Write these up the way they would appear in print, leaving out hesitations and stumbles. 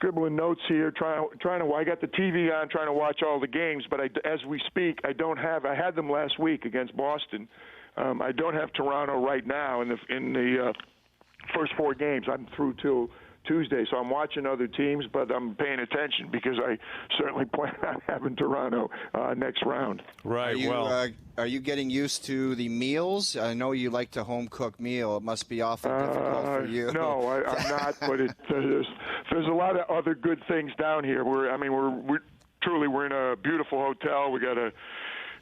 scribbling notes here, trying to. I the TV on, trying to watch all the games, but as we speak, I don't have. I had them last week against Boston. I don't have Toronto right now in the first 4 games. I'm through till Tuesday, so I'm watching other teams, but I'm paying attention because I certainly plan on having Toronto next round. Right. Are you getting used to the meals? I know you like to home cook meal. It must be awful difficult for you. No, I'm not. But there's a lot of other good things down here. We're in a beautiful hotel. We got a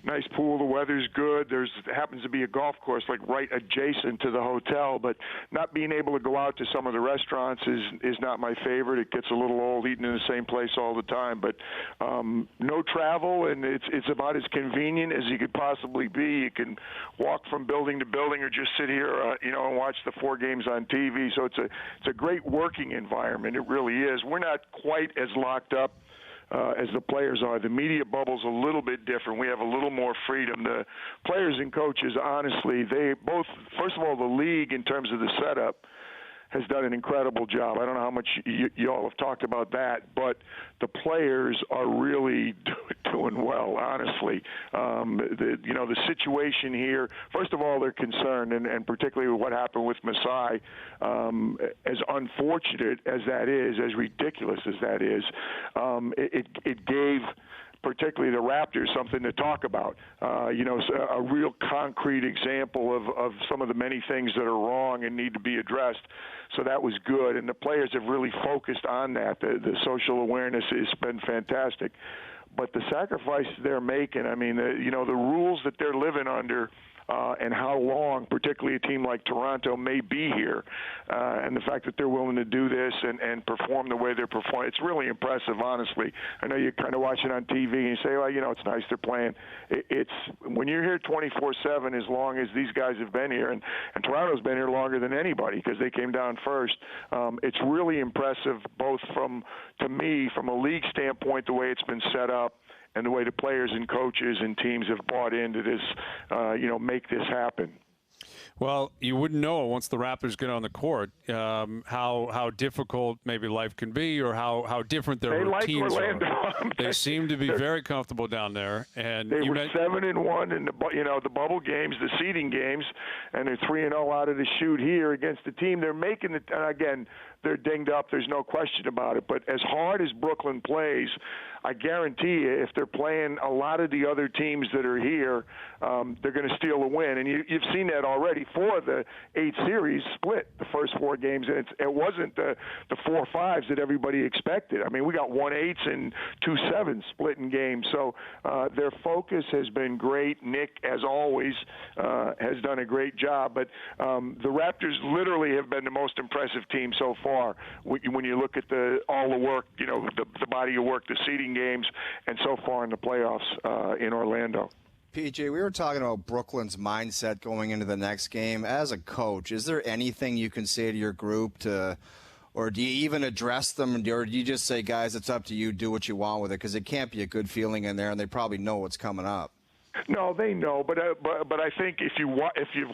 nice pool. The weather's good. There happens to be a golf course like right adjacent to the hotel, but not being able to go out to some of the restaurants is not my favorite. It gets a little old eating in the same place all the time. But no travel, and it's about as convenient as you could possibly be. You can walk from building to building, or just sit here, and watch the 4 games on TV. So it's a great working environment. It really is. We're not quite as locked up as the players are. The media bubble's a little bit different. We have a little more freedom. The players and coaches, honestly, they both, first of all, the league in terms of the setup has done an incredible job. I don't know how much you all have talked about that, but the players are really doing well, honestly. The situation here, first of all, they're concerned, and particularly with what happened with Masai, as unfortunate as that is, as ridiculous as that is, it gave particularly the Raptors something to talk about. A real concrete example of some of the many things that are wrong and need to be addressed. So that was good, and the players have really focused on that. The social awareness has been fantastic. But the sacrifices they're making, the rules that they're living under, and how long, particularly a team like Toronto, may be here, and the fact that they're willing to do this and perform the way they're performing, it's really impressive, honestly. I know you kind of watch it on TV and you say, well, it's nice they're playing. It's when you're here 24/7, as long as these guys have been here, and Toronto's been here longer than anybody because they came down first. It's really impressive, both from a league standpoint, the way it's been set up, and the way the players and coaches and teams have bought into this, make this happen. Well, you wouldn't know once the Raptors get on the court how difficult maybe life can be, or how different their routines are. They seem to be very comfortable down there, and they were 7-1 in the bubble games, the seeding games, and they're 3-0 out of the chute here against the team. They're making it, and again, they're dinged up. There's no question about it. But as hard as Brooklyn plays, I guarantee you, if they're playing a lot of the other teams that are here, they're going to steal a win. And you've seen that already. 4 of the 8 series split the first 4 games, and it wasn't the 4-5s that everybody expected. We got 1-8s and 2-7s split in games. So their focus has been great. Nick, as always, has done a great job. But the Raptors literally have been the most impressive team so far. When you look at all the work, the body of work, the seeding games, and so far in the playoffs in Orlando. PJ, we were talking about Brooklyn's mindset going into the next game. As a coach, is there anything you can say to your group or do you even address them, or do you just say, guys, it's up to you, do what you want with it? Because it can't be a good feeling in there, and they probably know what's coming up. No, they know, but I think if you've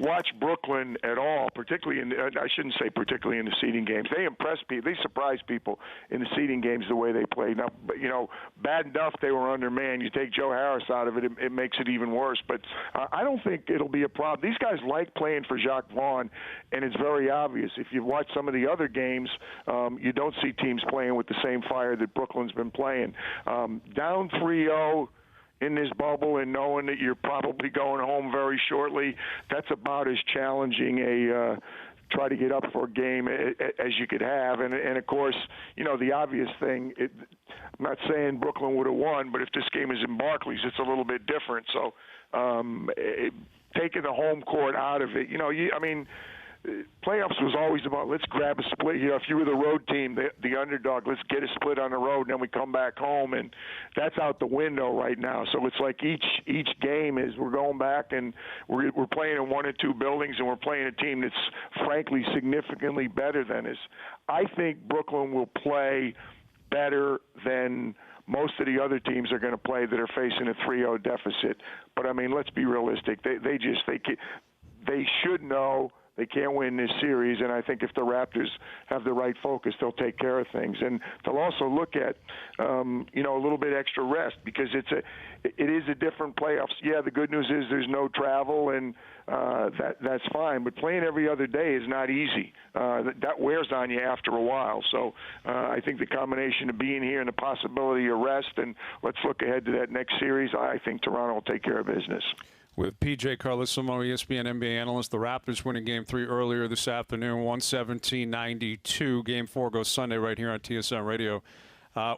watched Brooklyn at all, particularly I shouldn't say particularly in the seeding games, they impress people, they surprise people in the seeding games the way they play. Now, bad enough they were undermanned. You take Joe Harris out of it, it makes it even worse. But I don't think it'll be a problem. These guys like playing for Jacques Vaughn, and it's very obvious. If you've watched some of the other games, you don't see teams playing with the same fire that Brooklyn's been playing. Down 3-0. In this bubble, and knowing that you're probably going home very shortly, that's about as challenging a try to get up for a game as you could have. And of course, the obvious thing, I'm not saying Brooklyn would have won, but if this game is in Barclays, it's a little bit different. So taking the home court out of it, playoffs was always about let's grab a split. If you were the road team, the underdog, let's get a split on the road, and then we come back home, and that's out the window right now. So it's like each game is we're going back, and we're playing in 1 or 2 buildings, and we're playing a team that's frankly significantly better than us. I think Brooklyn will play better than most of the other teams are going to play that are facing a 3-0 deficit. But let's be realistic. They should know they can't win this series. And I think if the Raptors have the right focus, they'll take care of things. And they'll also look at, a little bit extra rest, because it is a different playoffs. Yeah, the good news is there's no travel, and that's fine. But playing every other day is not easy. That wears on you after a while. So I think the combination of being here and the possibility of rest, and let's look ahead to that next series, I think Toronto will take care of business. With PJ Carlesimo, ESPN NBA analyst, the Raptors winning Game 3 earlier this afternoon, 117-92. Game 4 goes Sunday right here on TSN Radio.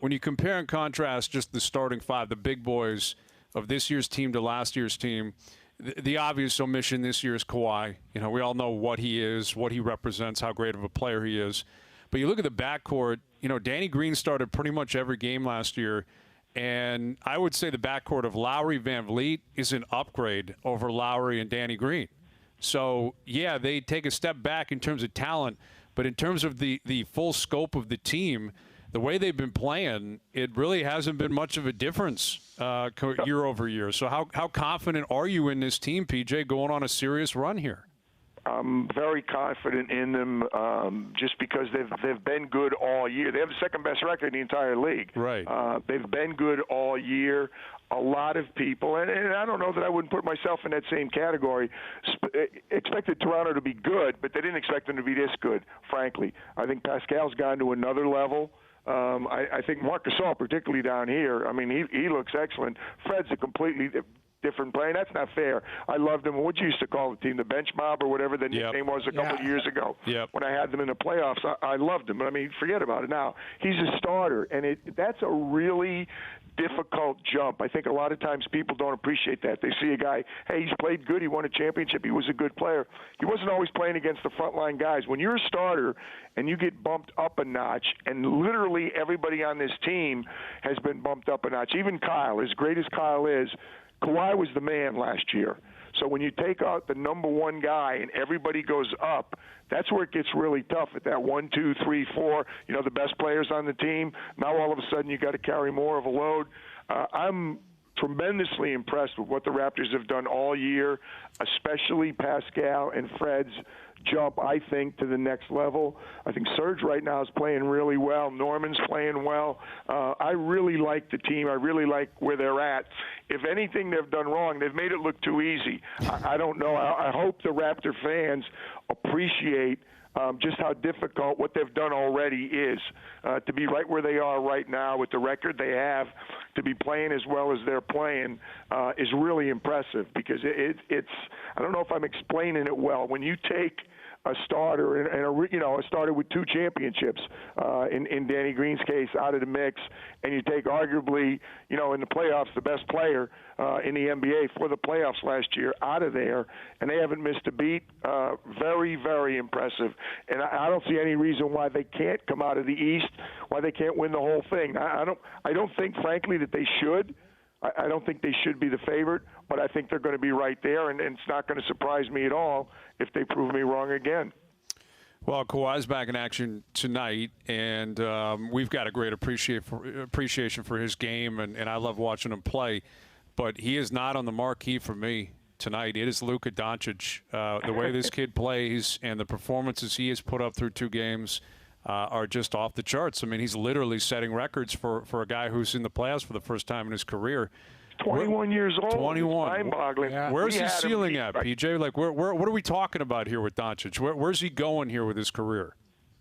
When you compare and contrast just the starting five, the big boys of this year's team to last year's team, the obvious omission this year is Kawhi. We all know what he is, what he represents, how great of a player he is. But you look at the backcourt, Danny Green started pretty much every game last year. And I would say the backcourt of Lowry, VanVleet is an upgrade over Lowry and Danny Green. So, yeah, they take a step back in terms of talent, but in terms of the full scope of the team, the way they've been playing, it really hasn't been much of a difference year over year. So how confident are you in this team, PJ, going on a serious run here? I'm very confident in them just because they've been good all year. They have the second best record in the entire league. Right. They've been good all year. A lot of people, and I don't know that I wouldn't put myself in that same category, expected Toronto to be good, but they didn't expect them to be this good, frankly. I think Pascal's gone to another level. I think Marc Gasol, particularly down here, he looks excellent. Fred's a completely different player. That's not fair. I loved him. What you used to call the team, the bench mob or whatever the nickname was a couple of years ago. Yep. When I had them in the playoffs, I loved him. Forget about it now. He's a starter, and that's a really difficult jump. I think a lot of times people don't appreciate that. They see a guy, hey, he's played good. He won a championship. He was a good player. He wasn't always playing against the frontline guys. When you're a starter and you get bumped up a notch, and literally everybody on this team has been bumped up a notch, even Kyle, as great as Kyle is, Kawhi was the man last year. So when you take out the number one guy and everybody goes up, that's where it gets really tough at that 1, 2, 3, 4, the best players on the team. Now all of a sudden you got to carry more of a load. I'm tremendously impressed with what the Raptors have done all year, especially Pascal and Fred's jump, I think, to the next level. I think Serge right now is playing really well. Norman's playing well. I really like the team. I really like where they're at. If anything they've done wrong, they've made it look too easy. I don't know. I hope the Raptor fans appreciate just how difficult what they've done already is. To be right where they are right now with the record they have, to be playing as well as they're playing is really impressive, because it's I don't know if I'm explaining it well. When you take a starter and a starter with 2 championships in Danny Green's case out of the mix, and you take arguably in the playoffs the best player in the NBA for the playoffs last year out of there, and they haven't missed a beat. Very, very impressive. And I don't see any reason why they can't come out of the East, why they can't win the whole thing. I don't think, frankly, that they should. I don't think they should be the favorite, but I think they're going to be right there, and it's not going to surprise me at all if they prove me wrong again. Well, Kawhi's back in action tonight, and we've got a great appreciation for his game, and I love watching him play. But he is not on the marquee for me tonight. It is Luka Doncic. The way this kid plays and the performances he has put up through 2 games are just off the charts. He's literally setting records for a guy who's in the playoffs for the first time in his career. 21 years old. 21. Mind-boggling. Yeah. Where's his ceiling at, PJ? What are we talking about here with Doncic? Where's he going here with his career?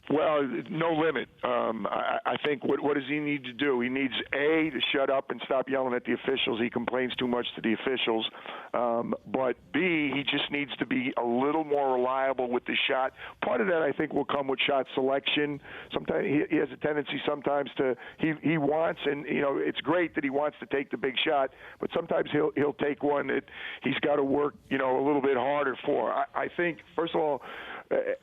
Well, no limit. I think what does he need to do? He needs, A, to shut up and stop yelling at the officials. He complains too much to the officials. But, B, he just needs to be a little more reliable with the shot. Part of that, I think, will come with shot selection. Sometimes he has a tendency sometimes to he wants, and it's great that he wants to take the big shot, but sometimes he'll take one that he's got to work a little bit harder for. I think, first of all,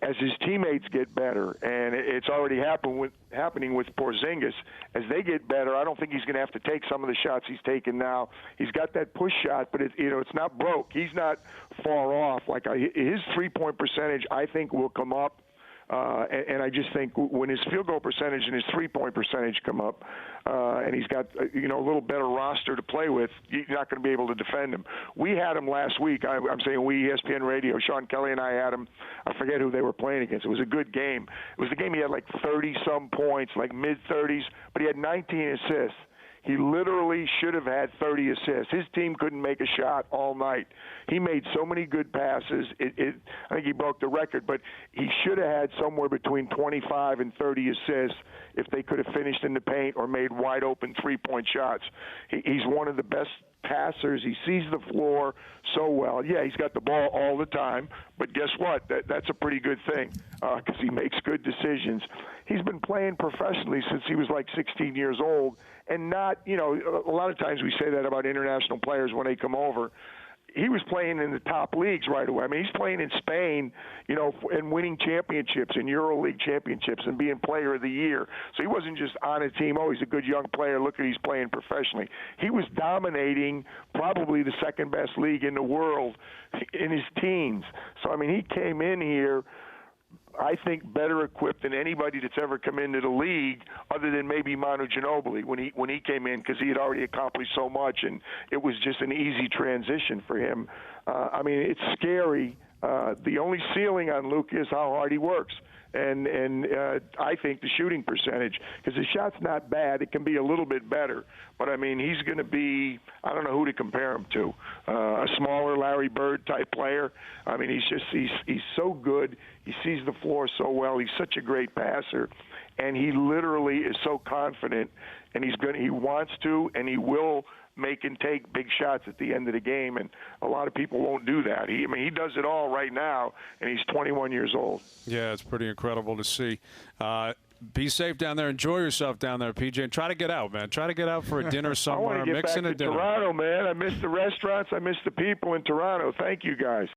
as his teammates get better, and it's already happening with Porzingis, as they get better, I don't think he's going to have to take some of the shots he's taking now. He's got that push shot, but it's not broke. He's not far off. His 3-point percentage, I think, will come up. And I just think when his field goal percentage and his three-point percentage come up, and he's got a little better roster to play with, you're not going to be able to defend him. We had him last week. I'm saying we, ESPN Radio, Sean Kelly and I had him. I forget who they were playing against. It was a good game. It was the game he had like 30-some points, like mid-30s, but he had 19 assists. He literally should have had 30 assists. His team couldn't make a shot all night. He made so many good passes. I think he broke the record, but he should have had somewhere between 25 and 30 assists if they could have finished in the paint or made wide-open three-point shots. He's one of the best passers. He sees the floor so well. Yeah, he's got the ball all the time, but guess what? That's a pretty good thing because he makes good decisions. He's been playing professionally since he was like 16 years old, and not, a lot of times we say that about international players when they come over. He was playing in the top leagues right away. I mean, he's playing in Spain, and winning championships and EuroLeague championships and being player of the year. So he wasn't just on a team, he's a good young player, look at he's playing professionally. He was dominating probably the second best league in the world in his teens. So, I mean, he came in here, I think, better equipped than anybody that's ever come into the league, other than maybe Manu Ginobili when he came in, because he had already accomplished so much, and it was just an easy transition for him. I mean, it's scary. The only ceiling on Luka is how hard he works, and I think the shooting percentage, because the shot's not bad. It can be a little bit better, but I mean, he's going to be, I don't know who to compare him to, a smaller Larry Bird type player. I mean, he's so good. He sees the floor so well. He's such a great passer, and he literally is so confident, and he wants to, and he will make and take big shots at the end of the game, and a lot of people won't do that. He does it all right now, and he's 21 years old. Yeah, it's pretty incredible to see. Be safe down there. Enjoy yourself down there, PJ, and try to get out, man. Try to get out for a dinner somewhere. I want to get back to Toronto, man. I miss the restaurants. I miss the people in Toronto. Thank you, guys.